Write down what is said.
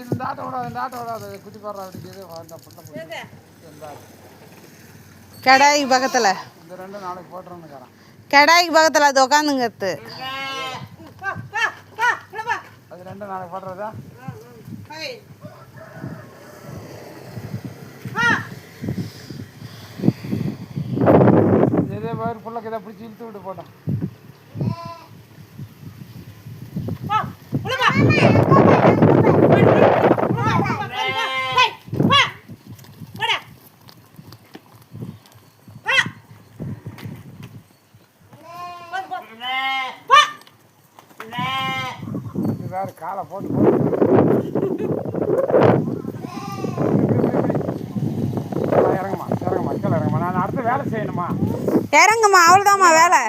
இந்த ஆட்டை விடாது குட்டி போடுற அப்படிங்கிறது கடாய்க்கு பக்கத்தில் இந்த 2 நாளைக்கு போட்டுருந்துக்கிறேன். கடாய்க்கு பக்கத்தில் அது உட்காந்துங்கிறது. அது 2 நாளைக்கு போடுறதா? இதே மாதிரி புள்ளக்கு இதை பிடிச்சி இழுத்து விட்டு போட்டோம். வேறு காலை போட்டு இறங்குமா கீழே இறங்குமா. நான் அடுத்து வேலை செய்யணுமா? இறங்குமா, அவ்வளோதாம்மா வேலை.